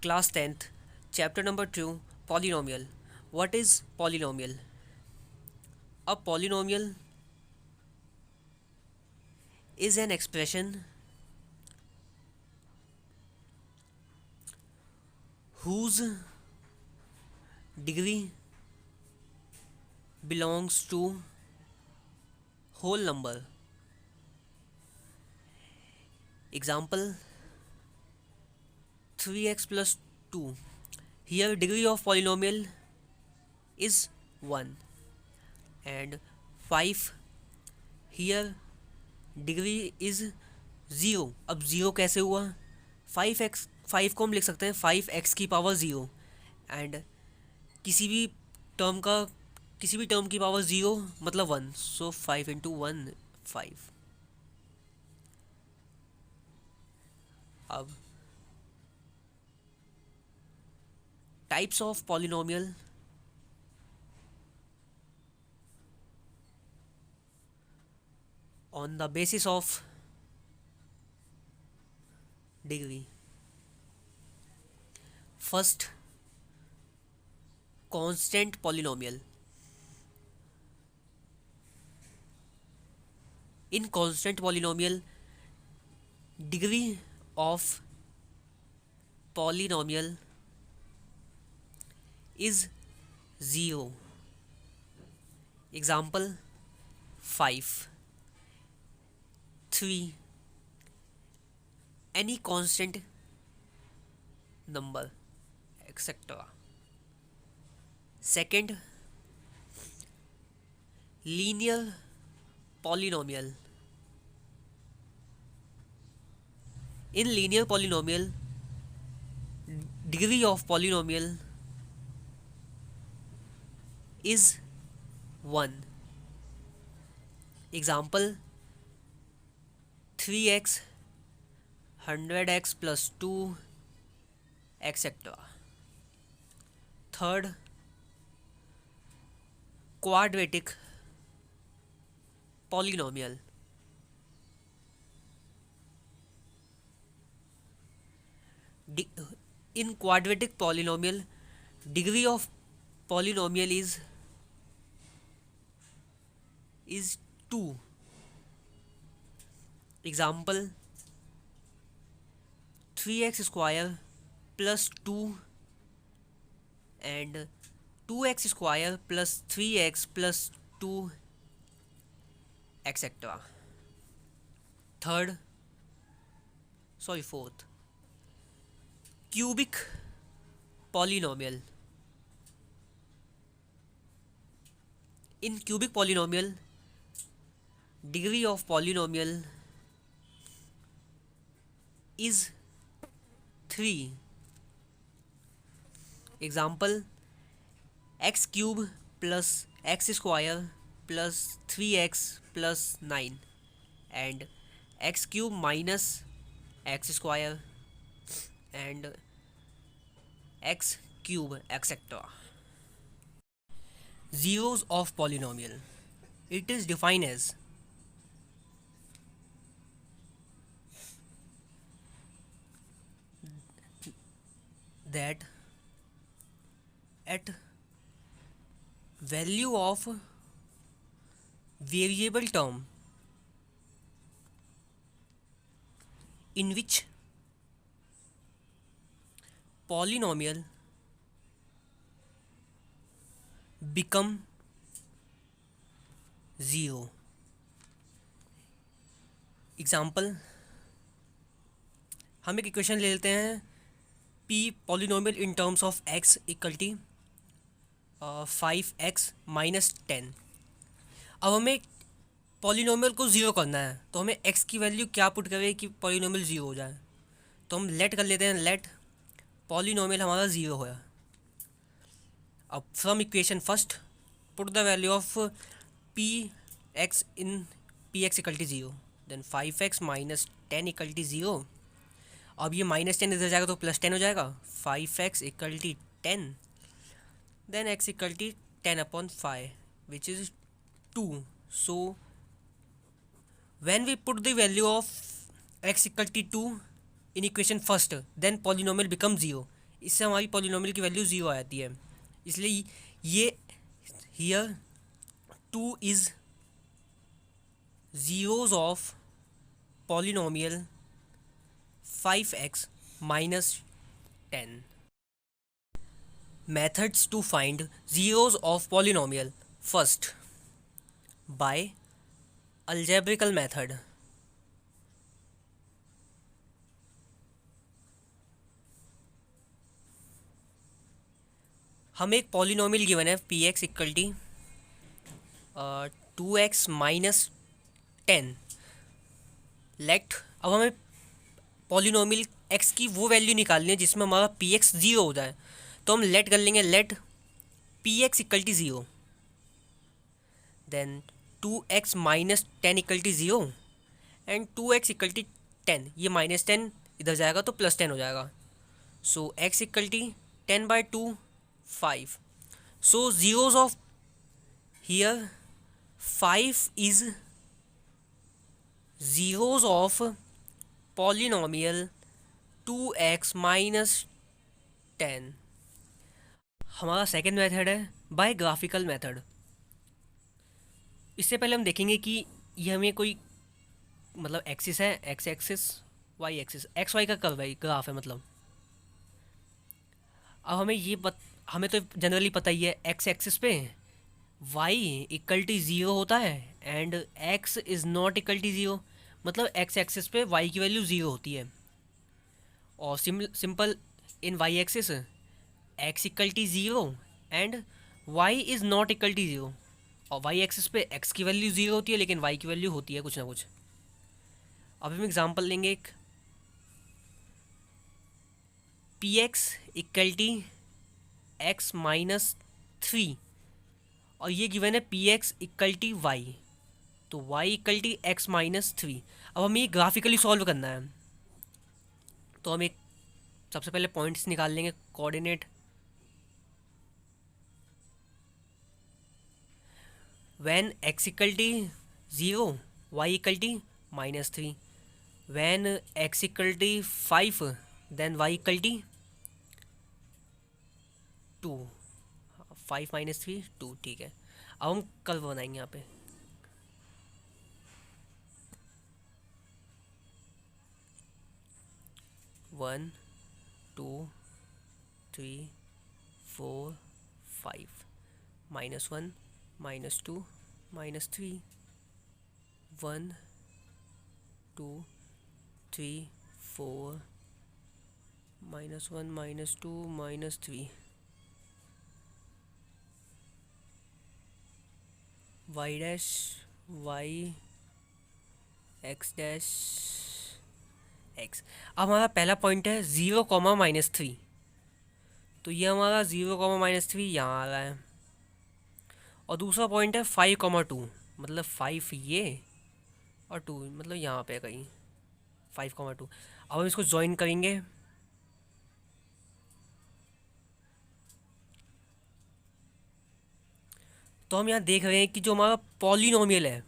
Class 10th, Chapter number 2, Polynomial. What is polynomial? A polynomial is an expression whose degree belongs to whole number. Example 3x plus 2. Here degree of polynomial is 1 and 5. Here degree is zero. अब zero कैसे हुआ? 5x, 5 को हम लिख सकते हैं 5x की power zero and किसी भी टर्म का किसी भी टर्म की पावर ज़ीरो मतलब 1. सो 5 इंटू 1 5. अब types of polynomial. On the basis of degree. First, constant polynomial. In constant polynomial, degree of polynomial is 0. Example 5, 3, any constant number, etc. Second, linear polynomial. In linear polynomial, degree of polynomial is 1. Example 3x, 100x plus 2, etc. Third, quadratic polynomial. In quadratic polynomial, degree of polynomial is 2. Example 3x square plus 2 and 2x square plus 3x plus 2, etc. Fourth, cubic polynomial. In cubic polynomial, degree of polynomial is 3. Example x cube plus x square plus 3x plus 9 and x cube minus x square and x cube, etc. Zeros of polynomial. It is defined as that at value of variable term in which polynomial become 0. Example हम एक equation ले लेते हैं p polynomial in terms of x equal T 5x minus 10. अब हमें polynomial को zero करना है तो हमें x की वैल्यू क्या पुट करें कि पॉलिनोमियल ज़ीरो हो जाए. तो हम लेट कर लेते हैं, लेट पॉलिनोमियल हमारा ज़ीरो होया. अब from equation first put the value of p x in p x equal to zero. Then 5x minus 10 equal to zero. अब ये माइनस 10 इधर जाएगा तो प्लस 10 हो जाएगा. 5x equal to 10. Then x equal to 10 upon 5 which is 2. So when we put the value of x equal to 2 in equation first, then polynomial becomes 0. इससे हमारी polynomial की वैल्यू ज़ीरो आ जाती है। इसलिए ये here two is zeros of polynomial 5x minus 10. Methods to find zeros of polynomial. First, by algebraical method. हमें एक polynomial given है p x equal to 2x minus 10। Let अब हमें पॉलिनोमियल x की वो वैल्यू निकालनी है जिसमें हमारा पी एक्स ज़ीरो हो जाए। तो हम लेट कर लेंगे, let p x equal to zero, then 2x minus 10 equal to zero and 2x equal to 10। ये माइनस 10 इधर जाएगा तो प्लस 10 हो जाएगा। सो x equal T 10/2 5। So zeros of here 5 is zeros of polynomial 2x minus 10। हमारा second method है bye graphical method. इससे पहले हम देखेंगे कि ये हमें कोई मतलब एक्सिस है, x axis, y axis, x y का कर्व है, ग्राफ है मतलब। अब हमें तो जनरली पता ही है एक्स एक्सिस पे वाई इक्वल टी ज़ीरो होता है and x is not equal to zero, मतलब एक्स एक्सिस पे वाई की वैल्यू ज़ीरो होती है। और simple in y axis x equal to zero and y is not equal to zero. और y axis पे एक्स की वैल्यू ज़ीरो होती है लेकिन वाई की वैल्यू होती है कुछ ना कुछ। अब हम एग्जांपल लेंगे एक, p x equal T x minus 3 और ये गिवन है p x equal T y, तो y equal T x minus 3। अब हमें ये ग्राफिकली सॉल्व करना है, तो हम एक सबसे पहले पॉइंट्स निकाल लेंगे, coordinate. When x equal to zero y equal to minus 3, when x equal to 5 then y equal to 2। 5 minus 3 2, ठीक है। अब हम कर्व बनाएंगे यहाँ पे। One 2 3 4 5, -1 -2 -3, 1 2 3 4 -1 -2 -3, y dash y x dash x। अब हमारा पहला पॉइंट है 0, -3, तो ये हमारा 0, -3 यहाँ आ रहा है। और दूसरा पॉइंट है 5, 2, मतलब 5 ये और 2 मतलब यहाँ पे कहीं 5, 2। अब हम इसको ज्वाइन करेंगे, तो हम यहाँ देख रहे हैं कि जो हमारा पॉलिनोमियल है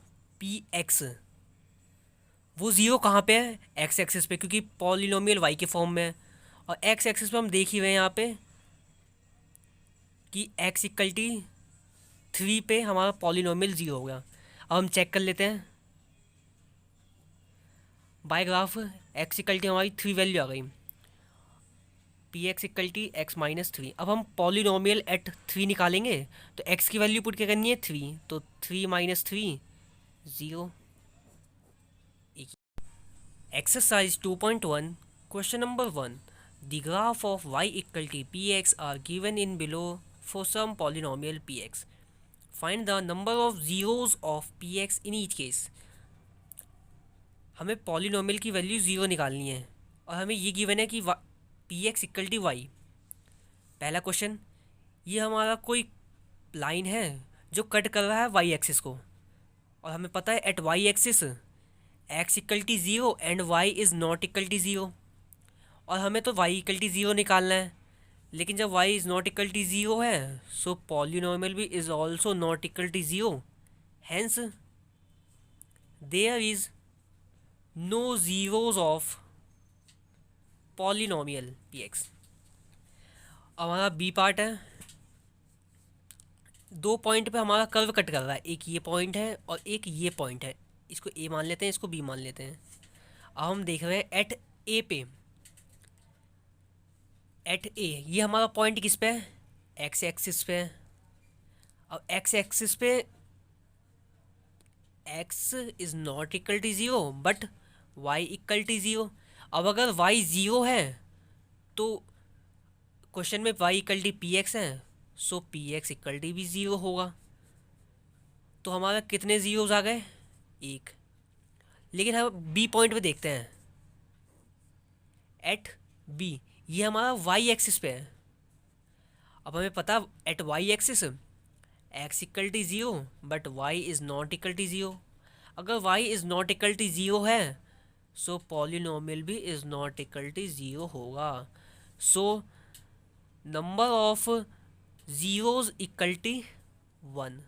पी एक्स, वो ज़ीरो कहाँ पे है, एक्स एक्सिस पे, क्योंकि पॉलिनोमियल वाई के फॉर्म में है। और एक्स एक्सिस पे हम देख ही रहे हैं यहाँ पे कि एक्स इक्वल टी 3 पे हमारा पॉलिनोमियल ज़ीरो हो गया। अब हम चेक कर लेते हैं by graph, x equal to हमारी 3 वैल्यू आ गई, p x equal T x minus 3। अब हम पॉलिनोमियल एट 3 निकालेंगे, तो एक्स की वैल्यू पुट क्या करनी है 3, तो 3 - 3 0। Exercise 2.1, question number 1. The graph of y equal to px are given in below for some polynomial px. Find the number of zeros of px in each case. हमें polynomial की value zero निकालनी है और हमें ये given है कि p x equal T y. पहला क्वेश्चन, ये हमारा कोई लाइन है जो कट कर रहा है वाई एक्सिस को, और हमें पता है at y axis x equal to zero and y is not equal to zero. और हमें तो वाई इक्वल टी ज़ीरो निकालना है, लेकिन जब y is not equal to zero है सो पॉलिनोमियल भी is also not equal to zero, hence there is no zeros of polynomial p x. हमारा बी पार्ट है, दो पॉइंट पे हमारा कर्व कट कर रहा है, एक ये पॉइंट है और एक ये पॉइंट है। इसको ए मान लेते हैं, इसको बी मान लेते हैं। अब हम देख रहे हैं एट ए पे, एट ए ये हमारा पॉइंट किस पे है, एक्स एक्सिस पे है। अब एक्स एक्सिस पे x is not equal to zero but y equal to zero. अब अगर वाई ज़ीरो है तो क्वेश्चन में y equal to p x है, so p x equal to भी ज़ीरो होगा। तो हमारा कितने ज़ीरोज़ आ गए, एक। लेकिन हम बी पॉइंट पे देखते हैं, एट बी ये हमारा वाई एक्सिस पे है। अब हमें पता at y axis x equal to zero but y is not equal to zero. अगर y is not equal to zero है सो पॉलिनोमियल भी is not equal to zero होगा। So number of zeros equal to one.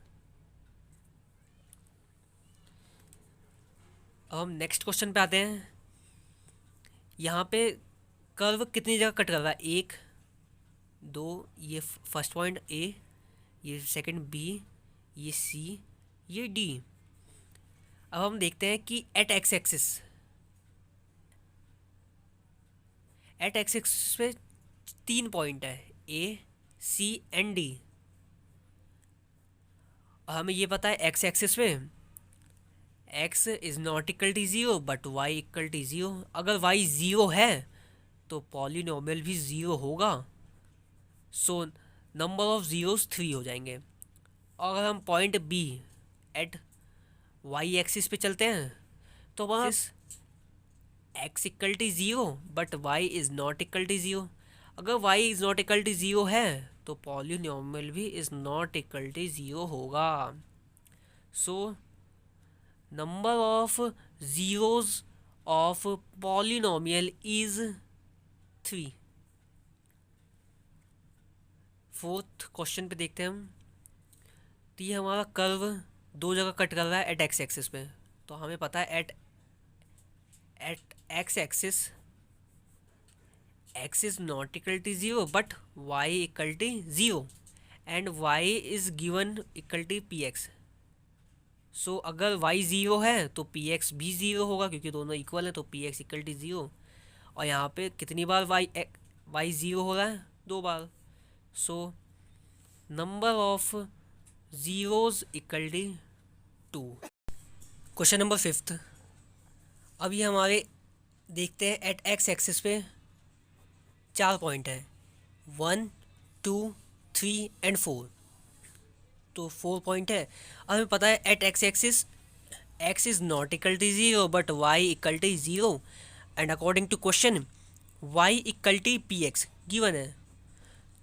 अब हम next question पे आते हैं। यहाँ पे कर्व कितनी जगह कट कर रहा है, एक दो, ये फर्स्ट पॉइंट ए, ये सेकंड बी, ये सी, ये डी। अब हम देखते हैं कि at x axis, at x axis पे तीन पॉइंट है, ए सी एंड डी। हमें ये पता है एक्स एक्सिस पे x is not equal to zero but y equal to zero. अगर वाई ज़ीरो है तो पॉलिनोमियल भी ज़ीरो होगा। So number of zeros three हो जाएंगे। और अगर हम point b at y axis पे चलते हैं तो वहाँ x equal to zero but y is not equal to zero. अगर y is not equal to zero है तो पॉलिनोमियल भी is not equal to zero होगा। So number of zeros of polynomial is three. Fourth question पे देखते हैं हम। तो ये हमारा कर्व दो जगह कट कर रहा है एट एक्स एक्सिस पे। तो हमें पता है at x axis x is not equal to zero but y equal to zero and y is given equal to p x. So अगर वाई ज़ीरो है तो पी एक्स भी ज़ीरो होगा क्योंकि दोनों इक्वल हैं, तो p x equal to zero. और यहाँ पे कितनी बार वाई ज़ीरो हो रहा है, दो बार। So number of zeros equal to two. Question number fifth. अब ये हमारे देखते हैं एट एक्स एक्सिस पे चार पॉइंट है, one two three and four. तो फोर पॉइंट है। अब हमें पता है at x axis x is not equal to zero but y equal to zero and according to question y equal to p x given है।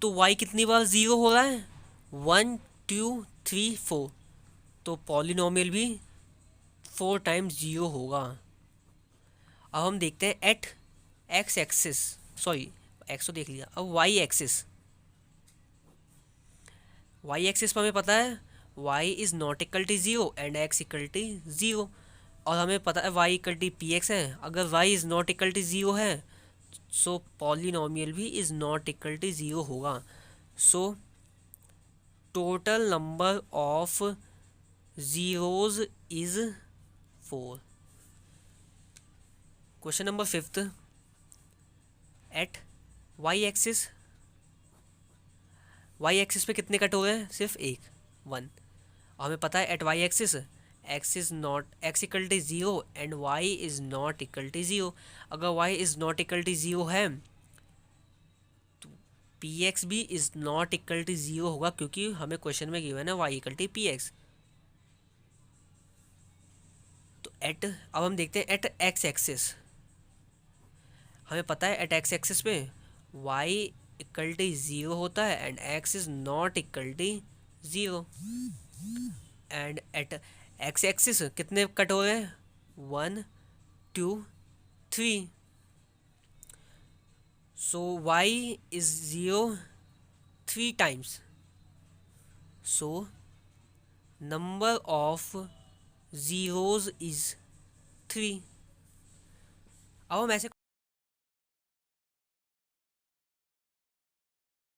तो y कितनी बार ज़ीरो हो रहा है, वन टू थ्री फोर। तो पॉलिनोमियल भी four times zero होगा। अब हम देखते हैं at x axis, sorry x तो देख लिया, अब वाई एक्सिस। वाई एक्सिस पर हमें पता है y is not equal to zero and x equal to zero. और हमें पता है y equal to p x है। अगर y is not equal to zero है सो पॉलिनोमियल भी is not equal to zero होगा। So total number of zeros is four. Question number fifth. At y axis, y axis पे कितने cut हो गए हैं, सिर्फ एक, वन। और हमें पता है at y axis x is not x equal to zero and y is not equal to zero. अगर y is not equal to zero है तो पी एक्स भी is not equal to zero होगा क्योंकि हमें क्वेश्चन में given है y equal to p x. तो एट, अब हम देखते हैं एट एक्स एक्सिस। हमें पता है एट एक्स एक्सिस पे वाई इक्वल टू ज़ीरो होता है and x is not equal to zero. And at x axis कितने कट हो रहे हैं, one two three. So y is zero three times. So number of zeros is three. अब हम ऐसे